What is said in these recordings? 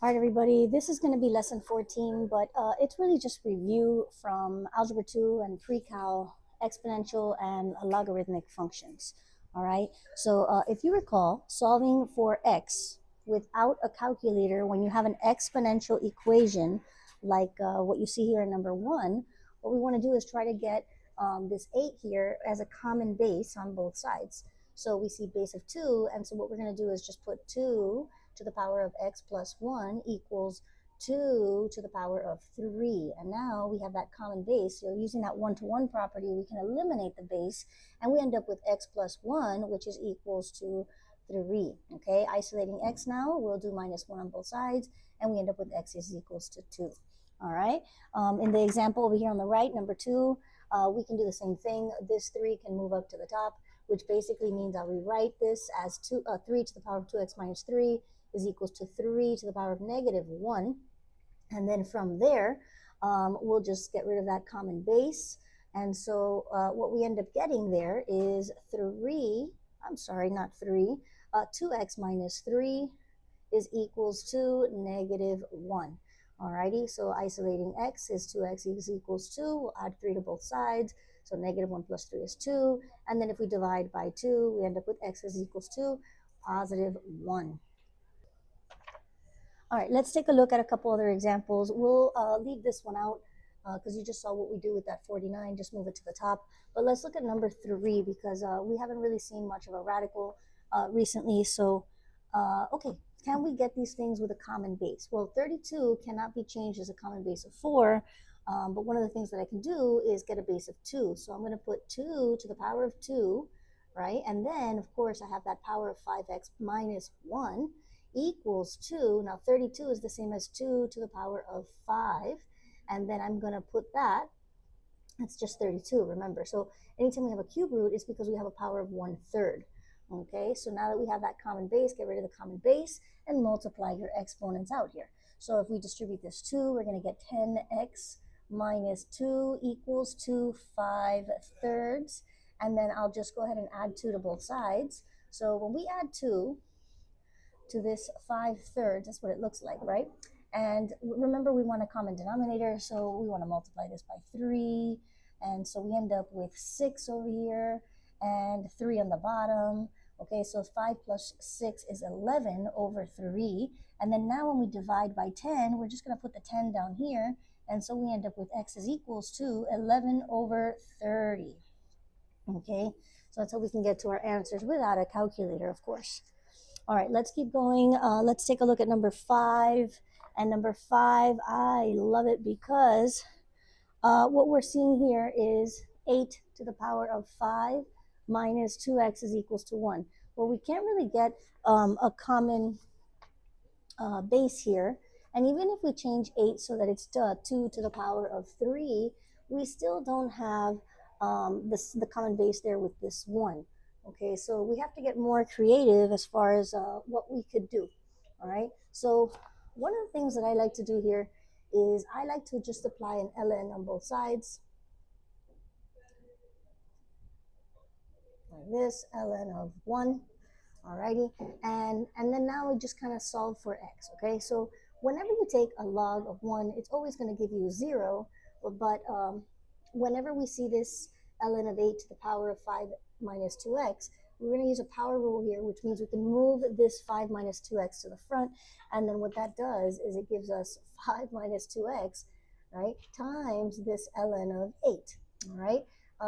All right, everybody, this is going to be lesson 14, but it's really just review from Algebra 2 and pre-cal, exponential and logarithmic functions. All right, so if you recall, solving for x without a calculator when you have an exponential equation like what you see here in number 1, what we want to do is try to get this 8 here as a common base on both sides. So we see base of 2, and so what we're going to do is just put 2 to the power of x plus 1 equals 2 to the power of 3. And now we have that common base. So using that one-to-one property, we can eliminate the base, and we end up with x plus 1, which is equals to 3. Okay, isolating x now, we'll do minus 1 on both sides, and we end up with x is equals to 2. All right, in the example over here on the right, number 2, we can do the same thing. This 3 can move up to the top, which basically means I'll rewrite this as 3 to the power of 2x minus 3 is equals to 3 to the power of negative 1. And then from there, we'll just get rid of that common base. And so what we end up getting there is 2x minus 3 is equals to negative 1. Alrighty, so isolating x is 2x is equals 2. We'll add 3 to both sides. So negative 1 plus 3 is 2. And then if we divide by 2, we end up with x is equals to positive 1. All right, let's take a look at a couple other examples. We'll leave this one out because you just saw what we do with that 49. Just move it to the top. But let's look at number 3 because we haven't really seen much of a radical recently. So, okay, can we get these things with a common base? Well, 32 cannot be changed as a common base of 4. But one of the things that I can do is get a base of 2. So I'm going to put 2 to the power of 2, right? And then, of course, I have that power of 5x minus 1 equals 2. Now 32 is the same as 2 to the power of 5, and then I'm going to put that's just 32, remember. So anytime we have a cube root, it's because we have a power of 1/3. Okay, so now that we have that common base, get rid of the common base and multiply your exponents out here. So if we distribute this 2, we're going to get 10x minus 2 equals to 5/3, and then I'll just go ahead and add 2 to both sides. So when we add 2 to this 5/3, that's what it looks like, right? And remember, we want a common denominator, so we want to multiply this by 3, and so we end up with 6 over here and 3 on the bottom. Okay, so 5 plus 6 is 11 over 3, and then now when we divide by 10, we're just going to put the 10 down here, and so we end up with x is equals to 11 over 30. Okay, so that's how we can get to our answers without a calculator, of course. All right, let's keep going. Let's take a look at number 5. And number 5, I love it because what we're seeing here is 8 to the power of 5 minus 2x is equals to 1. Well, we can't really get a common base here. And even if we change 8 so that it's 2 to the power of 3, we still don't have the common base there with this 1. Okay, so we have to get more creative as far as what we could do. All right, so one of the things that I like to do here is I like to just apply an ln on both sides. Like this, ln of 1. Alrighty, and then now we just kind of solve for x. Okay, so whenever you take a log of 1, it's always going to give you 0, but whenever we see this ln of 8 to the power of 5 minus 2x, we're going to use a power rule here, which means we can move this 5 minus 2x to the front, and then what that does is it gives us 5 minus 2x, right, times this ln of 8, all right?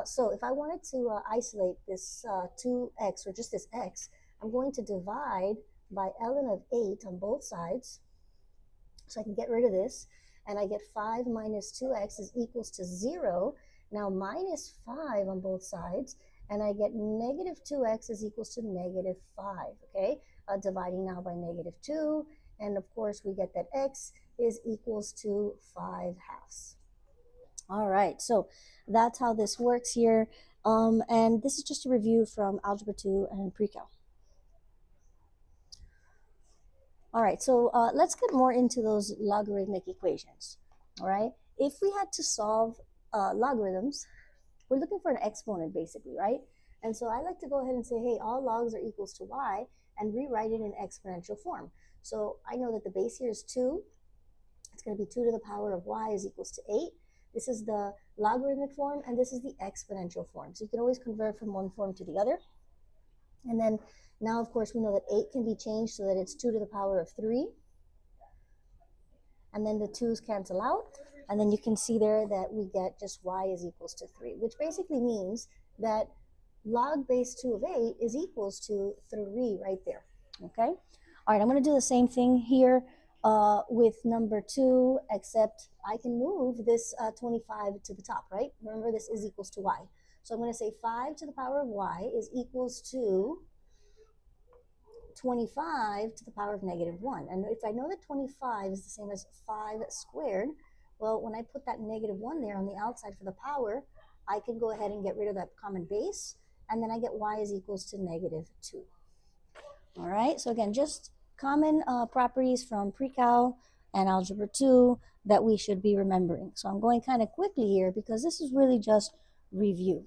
So if I wanted to isolate this 2x, or just this x, I'm going to divide by ln of 8 on both sides, so I can get rid of this, and I get 5 minus 2x is equals to 0, now minus 5 on both sides, and I get negative 2x is equals to negative 5, okay? Dividing now by negative 2, and of course we get that x is equals to 5/2. All right, so that's how this works here, and this is just a review from Algebra 2 and Pre-Cal. All right, so let's get more into those logarithmic equations, all right? If we had to solve logarithms, we're looking for an exponent basically, right? And so I like to go ahead and say, hey, all logs are equals to y, and rewrite it in exponential form. So I know that the base here is 2. It's going to be 2 to the power of y is equals to 8. This is the logarithmic form, and this is the exponential form. So you can always convert from one form to the other. And then now, of course, we know that 8 can be changed so that it's 2 to the power of 3. And then the 2's cancel out. And then you can see there that we get just y is equals to 3, which basically means that log base 2 of 8 is equals to 3 right there, okay? All right, I'm going to do the same thing here with number 2, except I can move this 25 to the top, right? Remember, this is equals to y. So I'm going to say 5 to the power of y is equals to 25 to the power of -1. And if I know that 25 is the same as 5 squared, well, when I put that -1 there on the outside for the power, I can go ahead and get rid of that common base, and then I get y is equals to -2. All right, so again, just common properties from pre-cal and algebra 2 that we should be remembering. So I'm going kind of quickly here because this is really just review.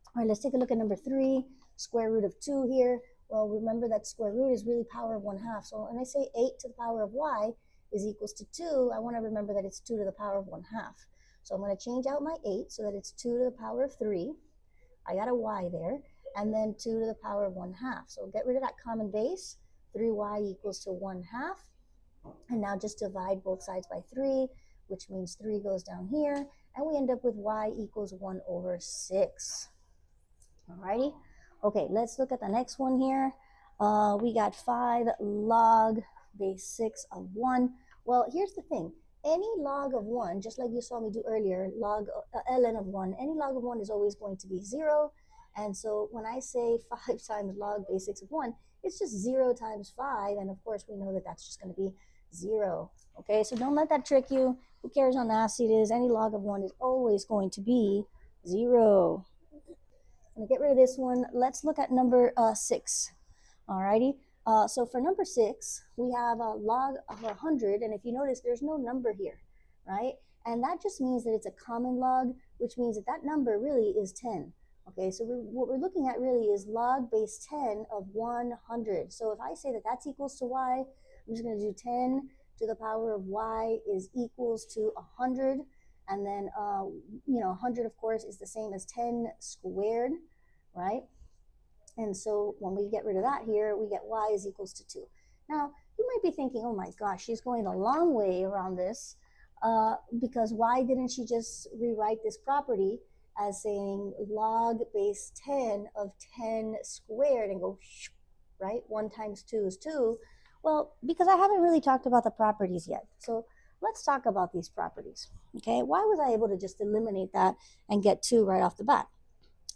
All right, let's take a look at number 3, square root of 2 here. Well, remember that square root is really power of 1/2. So when I say 8 to the power of y is equals to 2, I want to remember that it's 2 to the power of 1/2. So I'm going to change out my 8 so that it's 2 to the power of 3. I got a y there, and then 2 to the power of 1/2. So get rid of that common base. 3y equals to 1/2. And now just divide both sides by 3, which means 3 goes down here, and we end up with y equals 1/6. Alrighty. Okay, let's look at the next one here. We got 5 log base 6 of 1. Well, here's the thing. Any log of 1, just like you saw me do earlier, log ln of 1, any log of 1 is always going to be 0. And so when I say 5 times log base 6 of 1, it's just 0 times 5. And of course, we know that that's just going to be 0. Okay, so don't let that trick you. Who cares how nasty it is? Any log of 1 is always going to be 0. I'm going to get rid of this one. Let's look at number 6. Alrighty. So for number 6, we have a log of 100. And if you notice, there's no number here, right? And that just means that it's a common log, which means that that number really is 10. Okay, so what we're looking at really is log base 10 of 100. So if I say that that's equals to y, I'm just going to do 10 to the power of y is equals to 100. And then, 100, of course, is the same as 10 squared, right? And so when we get rid of that here, we get y is equals to 2. Now, you might be thinking, oh my gosh, she's going a long way around this because why didn't she just rewrite this property as saying log base 10 of 10 squared and go, right? 1 times 2 is 2. Well, because I haven't really talked about the properties yet. So let's talk about these properties, okay? Why was I able to just eliminate that and get 2 right off the bat?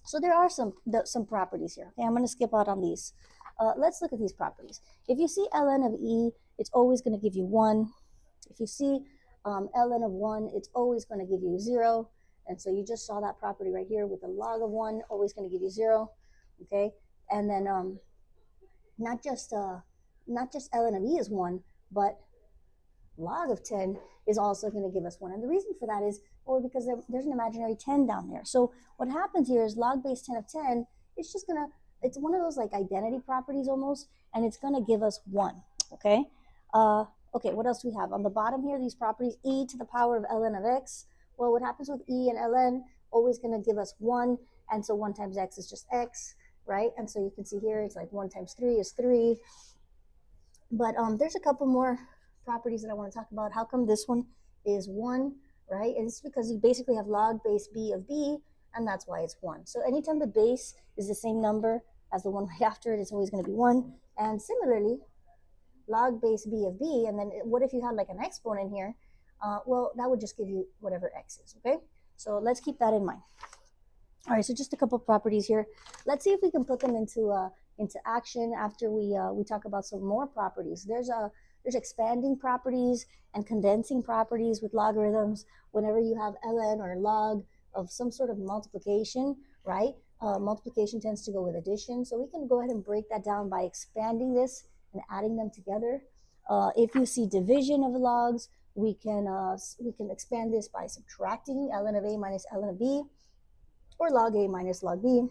So there are some properties here. Okay, I'm going to skip out on these. Let's look at these properties. If you see ln of e, it's always going to give you 1. If you see ln of 1, it's always going to give you 0. And so you just saw that property right here with the log of 1, always going to give you 0. Okay, and then not just ln of e is 1, but log of 10 is also going to give us 1. And the reason for that is, because there's an imaginary 10 down there. So what happens here is log base 10 of 10, it's one of those like identity properties almost, and it's going to give us 1, okay? Okay, what else do we have? On the bottom here, these properties, e to the power of ln of x. Well, what happens with e and ln, always going to give us 1, and so 1 times x is just x, right? And so you can see here, it's like 1 times 3 is 3. But there's a couple more properties that I want to talk about. How come this one is 1, right? And it's because you basically have log base b of b, and that's why it's 1. So anytime the base is the same number as the one right after it, it's always going to be 1. And similarly, log base b of b, and then what if you had like an exponent here? Well, that would just give you whatever x is, okay? So let's keep that in mind. All right, so just a couple of properties here. Let's see if we can put them into action after we talk about some more properties. There's expanding properties and condensing properties with logarithms. Whenever you have ln or log of some sort of multiplication, right? Multiplication tends to go with addition. So we can go ahead and break that down by expanding this and adding them together. If you see division of logs, we can expand this by subtracting ln of a minus ln of b, or log a minus log b.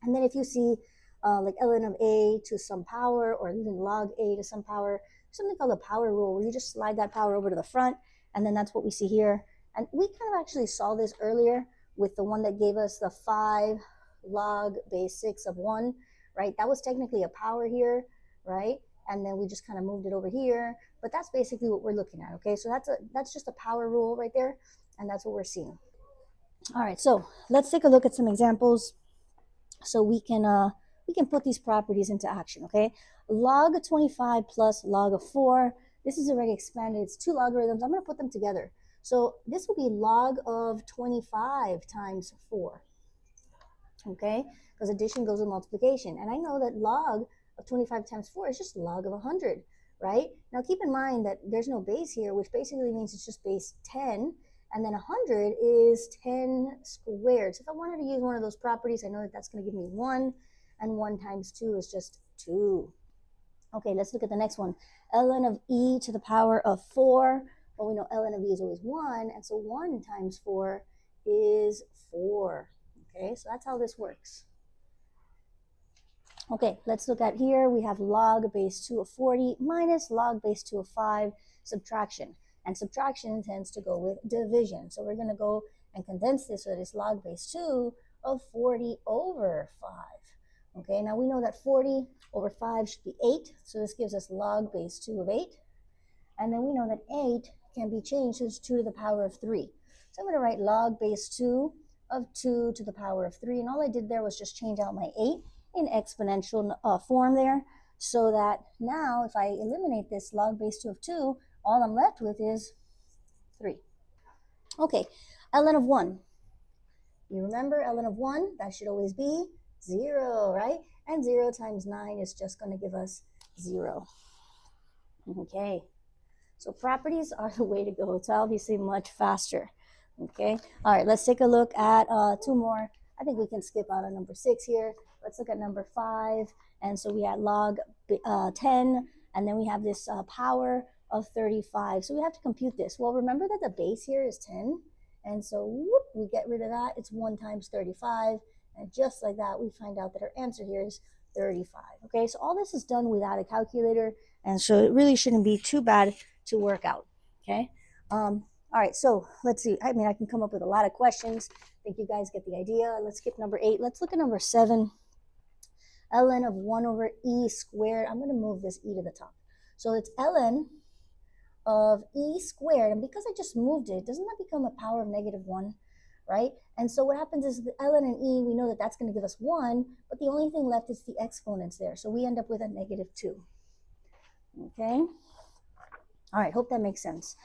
And then if you see like ln of a to some power, or even log a to some power. Something called a power rule, where you just slide that power over to the front, and then that's what we see here. And we kind of actually saw this earlier with the one that gave us the 5 log base 6 of 1, right? That was technically a power here, right? And then we just kind of moved it over here. But that's basically what we're looking at, okay? So that's just a power rule right there, and that's what we're seeing. All right, so let's take a look at some examples so we can put these properties into action, okay? Log 25 plus log of 4. This is already expanded. It's 2 logarithms. I'm going to put them together. So this will be log of 25 times 4, okay? Because addition goes with multiplication. And I know that log of 25 times 4 is just log of 100, right? Now keep in mind that there's no base here, which basically means it's just base 10. And then 100 is 10 squared. So if I wanted to use one of those properties, I know that that's going to give me 1. And 1 times 2 is just 2. Okay, let's look at the next one. ln of e to the power of 4. Well, we know ln of e is always 1. And so 1 times 4 is 4. Okay, so that's how this works. Okay, let's look at here. We have log base 2 of 40 minus log base 2 of 5, subtraction. And subtraction tends to go with division. So we're going to go and condense this so that it's log base 2 of 40 over 5. Okay, now we know that 40 over 5 should be 8. So this gives us log base 2 of 8. And then we know that 8 can be changed to 2 to the power of 3. So I'm going to write log base 2 of 2 to the power of 3. And all I did there was just change out my 8 in exponential form there. So that now if I eliminate this log base 2 of 2, all I'm left with is 3. Okay, ln of 1. You remember ln of 1, that should always be 0, right? And 0 times 9 is just going to give us 0. Okay, so properties are the way to go. It's obviously much faster. Okay, all right, let's take a look at 2 more. I think we can skip out on number 6 here. Let's look at number 5. And so we had log 10, and then we have this power of 35. So we have to compute this. Well, remember that the base here is 10. And so whoop, we get rid of that. It's 1 times 35. And just like that, we find out that our answer here is 35. Okay, so all this is done without a calculator. And so it really shouldn't be too bad to work out. Okay. All right, so let's see. I mean, I can come up with a lot of questions. I think you guys get the idea. Let's skip number 8. Let's look at number 7. ln of 1 over e squared. I'm going to move this e to the top. So it's ln of e squared. And because I just moved it, doesn't that become a power of -1, right? And so what happens is the ln and e, we know that that's going to give us 1, but the only thing left is the exponents there. So we end up with a -2. Okay? All right, hope that makes sense.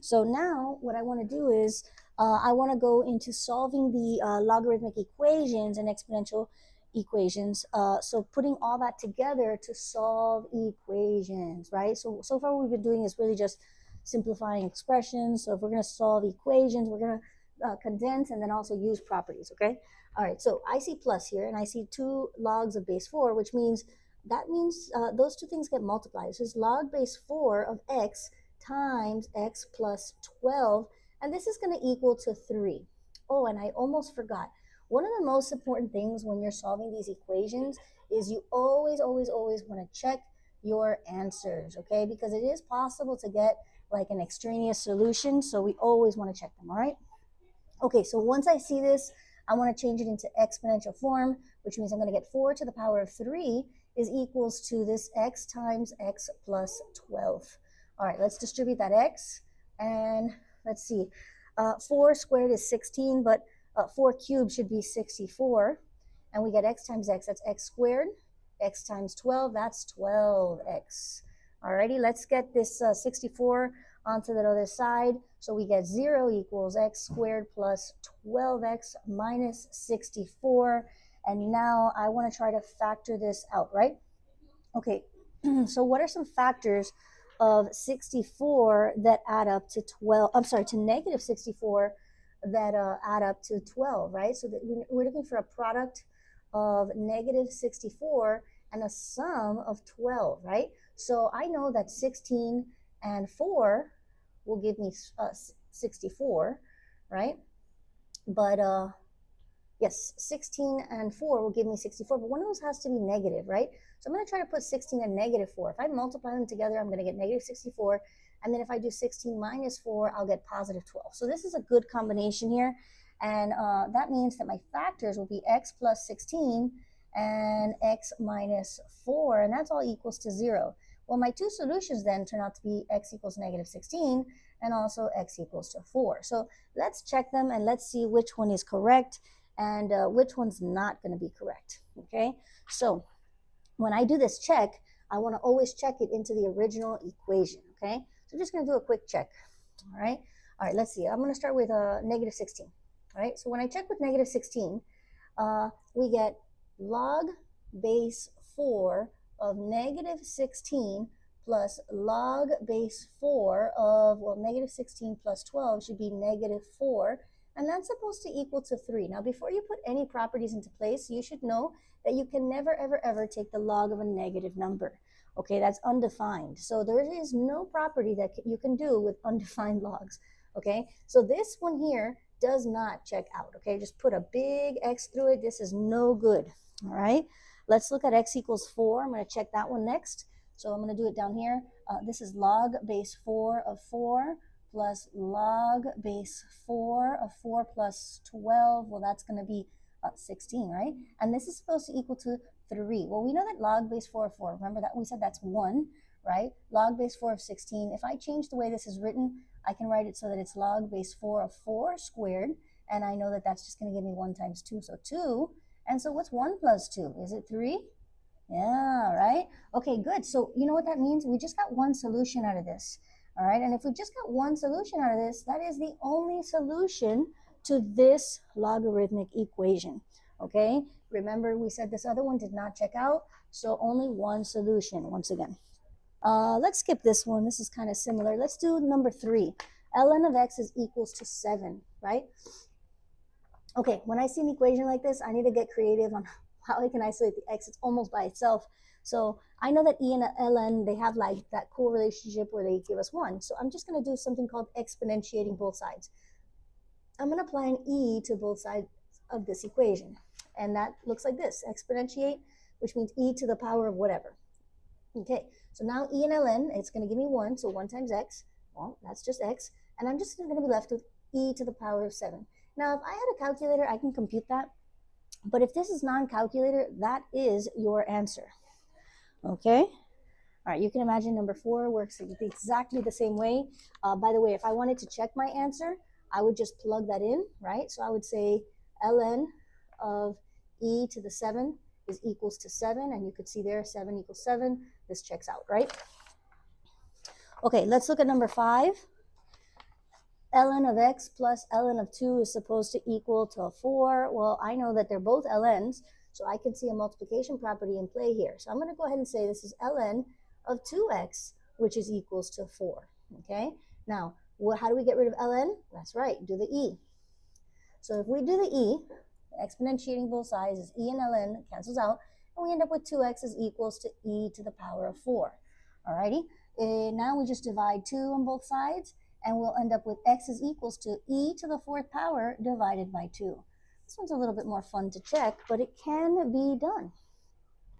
So now what I want to do is I want to go into solving the logarithmic equations and exponential equations. So putting all that together to solve equations, right? So far what we've been doing is really just simplifying expressions. So if we're going to solve equations, we're going to condense and then also use properties, okay? All right, so I see plus here, and I see 2 logs of base 4, which means those 2 things get multiplied. So it's log base 4 of x times x plus 12, and this is going to equal to 3. Oh, and I almost forgot. One of the most important things when you're solving these equations is you always want to check your answers, okay? Because it is possible to get like an extraneous solution, so we always want to check them, all right? Okay, so once I see this, I want to change it into exponential form, which means I'm going to get 4 to the power of 3 is equals to this x times x plus 12. All right, let's distribute that x, and let's see. 4 squared is 16, but 4 cubed should be 64. And we get x times x, that's x squared. X times 12, that's 12x. Alrighty, let's get this 64 onto the other side. So we get 0 equals x squared plus 12x minus 64. And now I want to try to factor this out, right? Okay, so what are some factors of 64 that add up to 12? I'm sorry, to negative 64 that add up to 12, right? So that we're looking for a product of negative 64 and a sum of 12, right? So I know that 16 and 4 will give me 64, right? But Yes, 16 and 4 will give me 64, but one of those has to be negative, right? So I'm going to try to put 16 and negative 4. If I multiply them together, I'm going to get negative 64. And then if I do 16 minus 4, I'll get positive 12. So this is a good combination here. And that means that my factors will be x plus 16 and x minus 4. And that's all equals to 0. Well, my two solutions then turn out to be x equals negative 16 and also x equals to 4. So let's check them and let's see which one is correct and which one's not going to be correct, okay? So when I do this check, I want to always check it into the original equation, okay? So I'm just going to do a quick check, all right? All right, let's see. I'm going to start with negative 16, all right? So when I check with negative 16, we get log base 4 of negative 16 plus log base 4 of, well, negative 16 plus 12 should be negative 4. And that's supposed to equal to 3. Now, before you put any properties into place, you should know that you can never, ever, ever take the log of a negative number. Okay, that's undefined. So there is no property that you can do with undefined logs. Okay, so this one here does not check out. Okay, just put a big X through it. This is no good. All right, let's look at x equals 4. I'm going to check that one next. So I'm going to do it down here. This is log base 4 of 4. Plus log base 4 of 4 plus 12, well, that's going to be 16, right? And this is supposed to equal to 3. Well, we know that log base 4 of 4, remember that we said that's 1, right? Log base 4 of 16. If I change the way this is written, I can write it so that it's log base 4 of 4 squared, and I know that that's just going to give me 1 times 2, so 2. And so what's 1 plus 2? Is it 3? Yeah, right? Okay, good. So you know what that means? We just got one solution out of this. All right, and if we just got one solution out of this, that is the only solution to this logarithmic equation, okay? Remember, we said this other one did not check out, so only one solution once again. Let's skip this one. This is kind of similar. Let's do number 3. ln of x is equals to 7, right? Okay, when I see an equation like this, I need to get creative on how I can isolate the x. It's almost by itself. So I know that e and ln, they have like that cool relationship where they give us 1. So I'm just going to do something called exponentiating both sides. I'm going to apply an e to both sides of this equation. And that looks like this, exponentiate, which means e to the power of whatever. Okay, so now e and ln, it's going to give me 1, so 1 times x. Well, that's just x. And I'm just going to be left with e to the power of 7. Now, if I had a calculator, I can compute that. But if this is non-calculator, that is your answer. Okay, all right, you can imagine number 4 works exactly the same way. By the way, if I wanted to check my answer, I would just plug that in, right? So I would say ln of e to the 7 is equals to 7, and you could see there 7 equals 7. This checks out, right? Okay, let's look at number 5. ln of x plus ln of 2 is supposed to equal to 4. Well, I know that they're both ln's, so I can see a multiplication property in play here. So I'm going to go ahead and say this is ln of 2x, which is equals to 4. Okay, now how do we get rid of ln? That's right, do the e. So if we do the e, exponentiating both sides is e and ln cancels out, and we end up with 2x is equals to e to the power of 4. Alrighty, now we just divide 2 on both sides, and we'll end up with x is equals to e to the 4th power divided by 2. This one's a little bit more fun to check, but it can be done.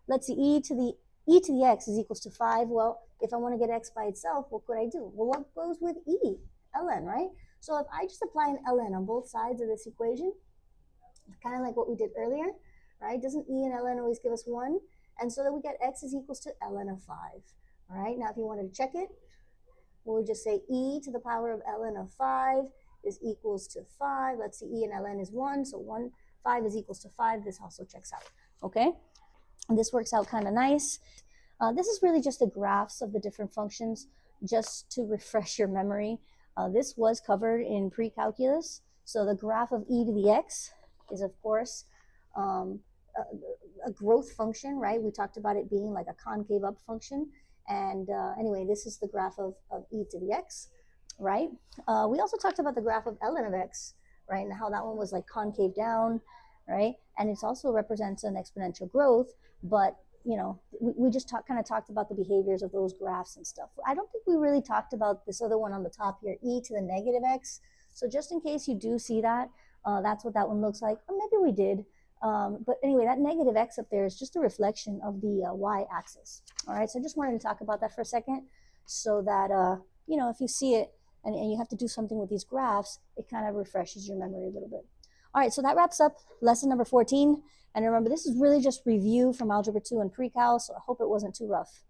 Let's see, e to the x is equals to 5. Well, if I want to get x by itself, what could I do? Well, what goes with e? ln, right? So if I just apply an ln on both sides of this equation, kind of like what we did earlier, right? Doesn't e and ln always give us 1? And so then we get x is equals to ln of 5. All right, now if you wanted to check it, we'll just say e to the power of ln of 5 is equals to 5. Let's see, e and ln is 1, so 5 is equals to 5. This also checks out, okay? And this works out kind of nice. This is really just the graphs of the different functions, just to refresh your memory. This was covered in pre-calculus. So the graph of e to the x is, of course, a growth function, right? We talked about it being like a concave up function. And anyway, this is the graph of e to the x, right? We also talked about the graph of ln of x, right? And how that one was like concave down, right? And it also represents an exponential growth, but you know, we just kind of talked about the behaviors of those graphs and stuff. I don't think we really talked about this other one on the top here, e to the negative x. So just in case you do see that, That's what that one looks like. Or maybe we did. But anyway, that negative x up there is just a reflection of the y-axis. All right, so I just wanted to talk about that for a second so that, you know, if you see it and you have to do something with these graphs, it kind of refreshes your memory a little bit. All right, so that wraps up lesson number 14. And remember, this is really just review from Algebra 2 and Pre-Cal, so I hope it wasn't too rough.